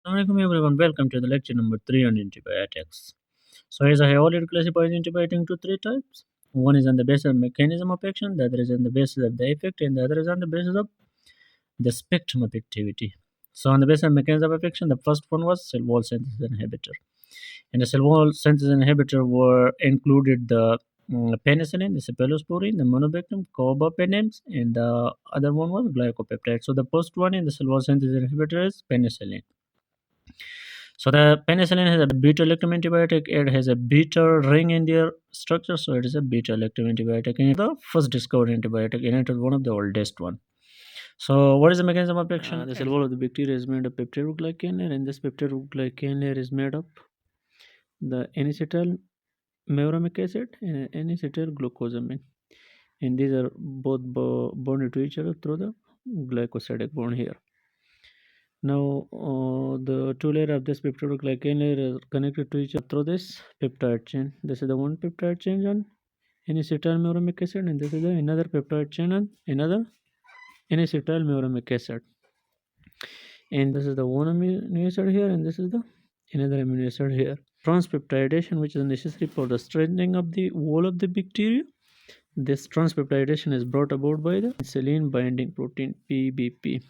Assalamualaikum everyone, welcome to the lecture number 3 on antibiotics. So as I have already classified antibiotics into three types. One is on the basis of mechanism of action, the other is on the basis of the effect, and the other is on the basis of the spectrum of activity. So on the basis of mechanism of action, the first one was cell wall synthesis inhibitor. And the cell wall synthesis inhibitor were included the penicillin, the cephalosporin, the monobactam, carbapenems, and the other one was glycopeptide. So the first one in the cell wall synthesis inhibitor is penicillin. So the penicillin has a beta-lactam antibiotic. It has a beta ring in their structure, so it is a beta-lactam antibiotic. And the first discovered antibiotic, and it is one of the oldest one. So what is the mechanism of action? The cell wall of the bacteria is made of peptidoglycan layer, and this peptidoglycan layer is made of the N-acetyl mevromic acid and N-acetyl glucosamine, and these are both bonded to each other through the glycosidic bond here. Now, the two layers of this peptidoglycan layer are connected to each other through this peptide chain. This is the one peptide chain on N-acetylmuramic acid, and this is the another peptide chain on another N-acetylmuramic acid. And this is the one amino acid here, and this is the another amino acid here. Transpeptidation, which is necessary for the strengthening of the wall of the bacteria. This transpeptidation is brought about by the penicillin binding protein PBP.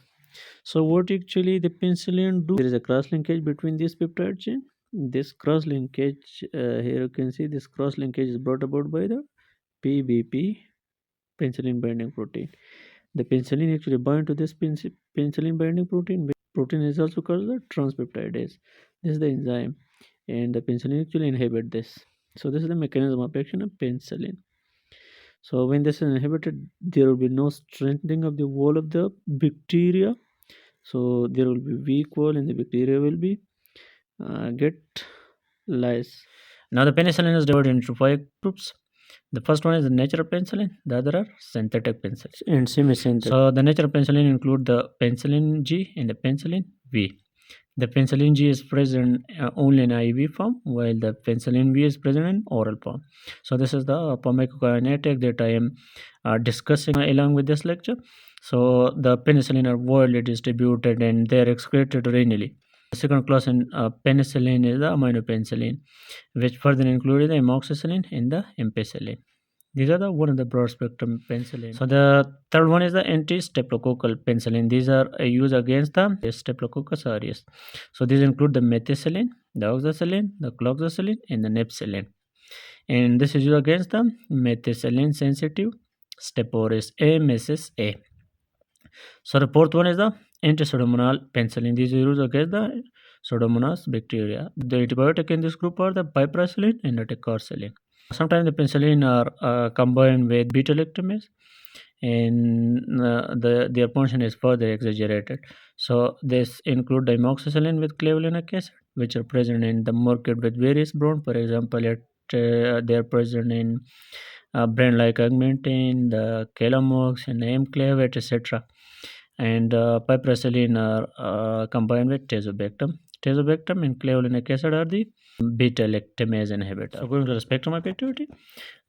So what actually the penicillin do? There is a cross linkage between this peptide chain. This cross linkage here you can see this cross linkage is brought about by the PBP, penicillin binding protein. The penicillin actually bind to this penicillin binding protein. Protein is also called the transpeptidase. This is the enzyme, and the penicillin actually inhibit this. So this is the mechanism of action of penicillin. So when this is inhibited, there will be no strengthening of the wall of the bacteria. So there will be weak wall, and the bacteria will be get less. Now the penicillin is divided into 5 groups. The first one is the natural penicillin, the other are synthetic penicillin and semi-synthetic. So the natural penicillin include the penicillin G and the penicillin V. The penicillin G is present only in IV form, while the penicillin V is present in oral form. So this is the pharmacokinetic that I am discussing along with this lecture. So the penicillin are widely distributed and they are excreted renally. The second class in penicillin is the aminopenicillin, which further included the amoxicillin and the ampicillin. These are the one of the broad spectrum penicillin. So the third one is the anti-staphylococcal penicillin. These are used against the Staphylococcus aureus. So these include the methicillin, the oxacillin, the cloxacillin, and the nepcillin. And this is used against the methicillin sensitive Staph aureus MSSA. So the fourth one is the anti-pseudomonal penicillin. These are used against the Pseudomonas bacteria. The antibiotic in this group are the piperacillin and the ticarcillin. Sometimes the penicillin are combined with beta-lactamase, and their function is further exaggerated. So this include amoxicillin with clavulanic acid, which are present in the market with various brands. For example, they are present in brand like Augmentin, the Calamox, and Amclav, etc. And piperacillin are combined with tazobactam. Tazobactam and clavulanic acid are the beta-lactamase inhibitor. So going to the spectrum of activity,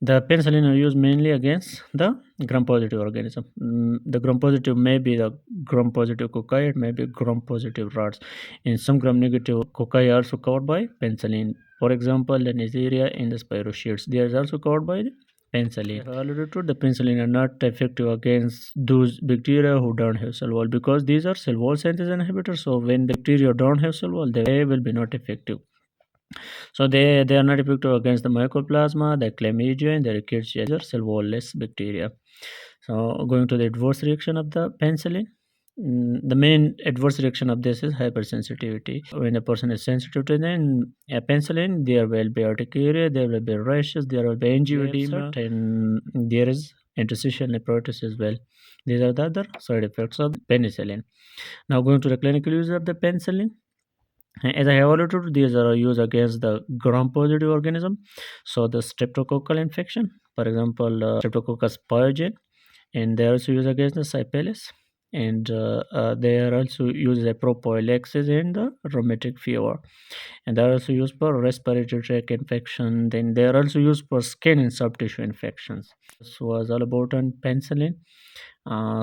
the penicillin are used mainly against the gram-positive organism. The gram-positive may be the gram-positive cocci, it may be gram-positive rats. In some gram-negative cocci are also covered by penicillin. For example, the Neisseria and the spirochetes, they are also covered by the penicillin. The penicillin are not effective against those bacteria who don't have cell wall, because these are cell wall synthesis inhibitors. So when the bacteria don't have cell wall, they will be not effective. So they are not effective against the mycoplasma, the chlamydia, and the rickettsia, are cell wall-less bacteria. So going to the adverse reaction of the penicillin. The main adverse reaction of this is hypersensitivity. When a person is sensitive to the penicillin, there will be urticaria, there will be rashes, there will be angioedema, and there is interstitial nephritis as well. These are the other side effects of penicillin. Now going to the clinical use of the penicillin. As I have already told, these are used against the gram-positive organism. So the streptococcal infection, for example, Streptococcus pyogenes, and they are also used against the syphilis. and they are also used as prophylaxis in the rheumatic fever, and they are also used for respiratory tract infection. Then they are also used for skin and soft tissue infections. This was all about on penicillin.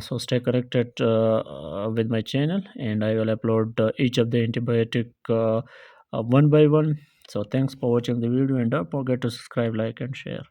So stay connected with my channel, and I will upload each of the antibiotic one by one. So thanks for watching the video, and don't forget to subscribe, like, and share.